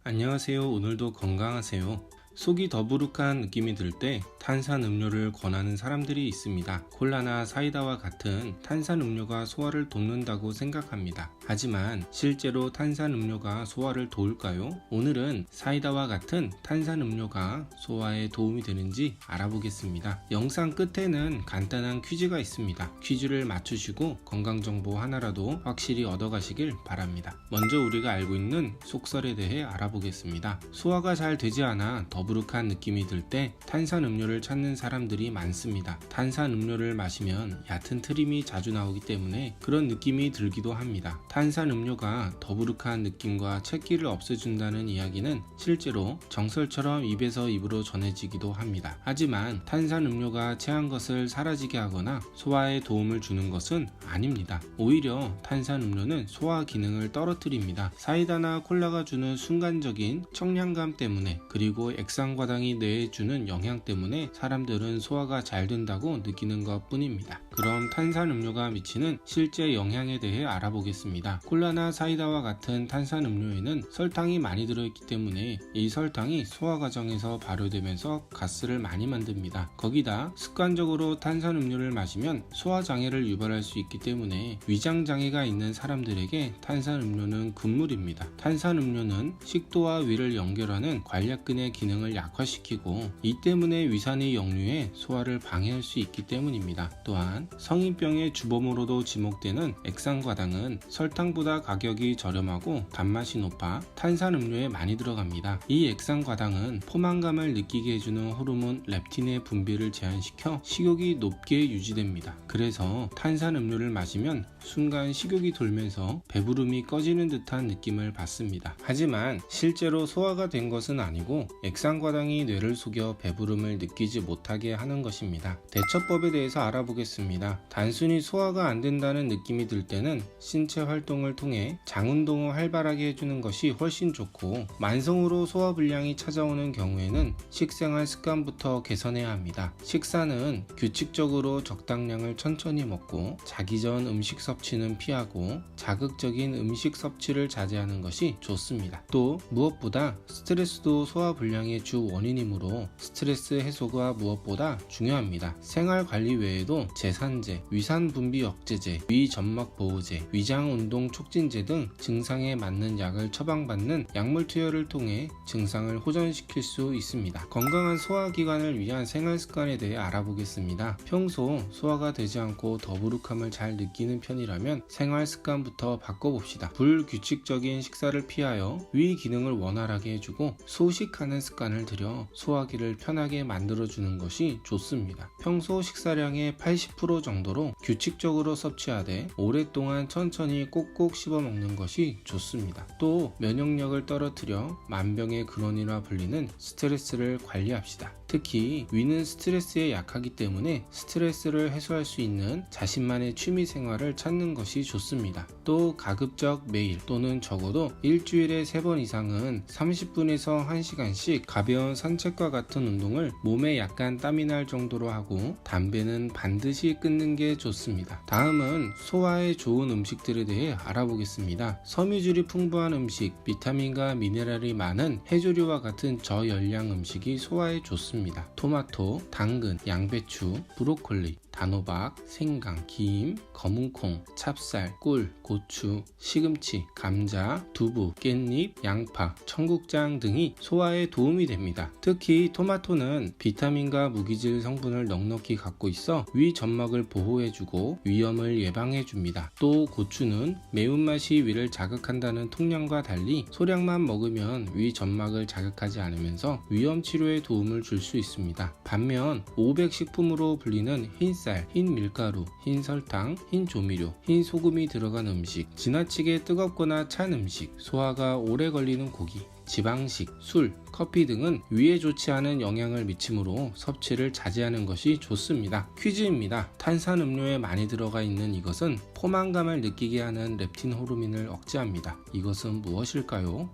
안녕하세요. 오늘도 건강하세요. 속이 더부룩한 느낌이 들 때 탄산 음료를 권하는 사람들이 있습니다. 콜라나 사이다와 같은 탄산 음료가 소화를 돕는다고 생각합니다. 하지만 실제로 탄산 음료가 소화를 도울까요? 오늘은 사이다와 같은 탄산 음료가 소화에 도움이 되는지 알아보겠습니다. 영상 끝에는 간단한 퀴즈가 있습니다. 퀴즈를 맞추시고 건강정보 하나라도 확실히 얻어가시길 바랍니다. 먼저 우리가 알고 있는 속설에 대해 알아보겠습니다. 소화가 잘 되지 않아 더부룩한 느낌이 들 때 탄산 음료를 찾는 사람들이 많습니다. 탄산 음료를 마시면 얕은 트림이 자주 나오기 때문에 그런 느낌이 들기도 합니다. 탄산 음료가 더부룩한 느낌과 채기를 없애준다는 이야기는 실제로 정설처럼 입에서 입으로 전해지기도 합니다. 하지만 탄산 음료가 체한 것을 사라지게 하거나 소화에 도움을 주는 것은 아닙니다. 오히려 탄산 음료는 소화 기능을 떨어뜨립니다. 사이다나 콜라가 주는 순간적인 청량감 때문에, 그리고 액상과당이 뇌에 주는 영향 때문에 사람들은 소화가 잘 된다고 느끼는 것 뿐입니다. 그럼 탄산 음료가 미치는 실제 영향에 대해 알아보겠습니다. 콜라나 사이다와 같은 탄산 음료에는 설탕이 많이 들어있기 때문에 이 설탕이 소화 과정에서 발효되면서 가스를 많이 만듭니다. 거기다 습관적으로 탄산 음료를 마시면 소화 장애를 유발할 수 있기 때문에 위장 장애가 있는 사람들에게 탄산 음료는 금물입니다. 탄산 음료는 식도와 위를 연결하는 관략근의 기능을 약화시키고, 이 때문에 위산이 역류해 소화를 방해할 수 있기 때문입니다. 또한 성인병의 주범으로도 지목되는 액상과당은 설탕보다 가격이 저렴하고 단맛이 높아 탄산 음료에 많이 들어갑니다. 이 액상과당은 포만감을 느끼게 해주는 호르몬 렙틴의 분비를 제한시켜 식욕이 높게 유지됩니다. 그래서 탄산 음료를 마시면 순간 식욕이 돌면서 배부름이 꺼지는 듯한 느낌을 받습니다. 하지만 실제로 소화가 된 것은 아니고 액상과당이 뇌를 속여 배부름을 느끼지 못하게 하는 것입니다. 대처법에 대해서 알아보겠습니다. 단순히 소화가 안 된다는 느낌이 들 때는 신체 활동을 통해 장 운동을 활발하게 해주는 것이 훨씬 좋고, 만성으로 소화 불량이 찾아오는 경우에는 식생활 습관부터 개선해야 합니다. 식사는 규칙적으로 적당량을 천천히 먹고, 자기 전 음식 섭취는 피하고 자극적인 음식 섭취를 자제하는 것이 좋습니다. 또 무엇보다 스트레스도 소화 불량의 주 원인이므로 스트레스 해소가 무엇보다 중요합니다. 생활 관리 외에도 제산제, 위산 분비 억제제, 위 점막 보호제, 위장 운동 촉진제 등 증상에 맞는 약을 처방받는 약물 투여를 통해 증상을 호전시킬 수 있습니다. 건강한 소화기관을 위한 생활 습관에 대해 알아보겠습니다. 평소 소화가 되지 않고 더부룩함을 잘 느끼는 편이라면 생활 습관부터 바꿔봅시다. 불규칙적인 식사를 피하여 위 기능을 원활하게 해주고 소식하는 습관을 들여 소화기를 편하게 만들어주는 것이 좋습니다. 평소 식사량의 80% 정도로 규칙적으로 섭취하되 오랫동안 천천히 꼭꼭 씹어 먹는 것이 좋습니다. 또 면역력을 떨어뜨려 만병의 근원이라 불리는 스트레스를 관리합시다. 특히 위는 스트레스에 약하기 때문에 스트레스를 해소할 수 있는 자신만의 취미 생활을 찾는 것이 좋습니다. 또 가급적 매일 또는 적어도 일주일에 3번 이상은 30분에서 1시간씩 가벼운 산책과 같은 운동을 몸에 약간 땀이 날 정도로 하고, 담배는 반드시 끊는 게 좋습니다. 다음은 소화에 좋은 음식들에 대해 알아보겠습니다. 섬유질이 풍부한 음식, 비타민과 미네랄이 많은 해조류와 같은 저열량 음식이 소화에 좋습니다. 토마토, 당근, 양배추, 브로콜리, 단호박, 생강, 김, 검은콩, 찹쌀, 꿀, 고추, 시금치, 감자, 두부, 깻잎, 양파, 청국장 등이 소화에 도움이 됩니다. 특히 토마토는 비타민과 무기질 성분을 넉넉히 갖고 있어 위 점막을 보호해주고 위염을 예방해줍니다. 또 고추는 매운맛이 위를 자극한다는 통념과 달리 소량만 먹으면 위 점막을 자극하지 않으면서 위염 치료에 도움을 줄 수 있습니다. 반면 500식품으로 불리는 흰쌀, 흰 밀가루, 흰 설탕, 흰 조미료, 흰 소금이 들어간 음식, 지나치게 뜨겁거나 찬 음식, 소화가 오래 걸리는 고기, 지방식, 술, 커피 등은 위에 좋지 않은 영향을 미치므로 섭취를 자제하는 것이 좋습니다. 퀴즈입니다. 탄산음료에 많이 들어가 있는 이것은 포만감을 느끼게 하는 렙틴 호르몬을 억제합니다. 이것은 무엇일까요?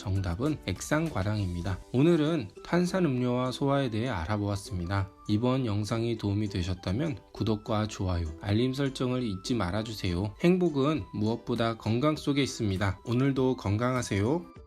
정답은 액상과당입니다. 오늘은 탄산음료와 소화에 대해 알아보았습니다. 이번 영상이 도움이 되셨다면 구독과 좋아요, 알림 설정을 잊지 말아주세요. 행복은 무엇보다 건강 속에 있습니다. 오늘도 건강하세요.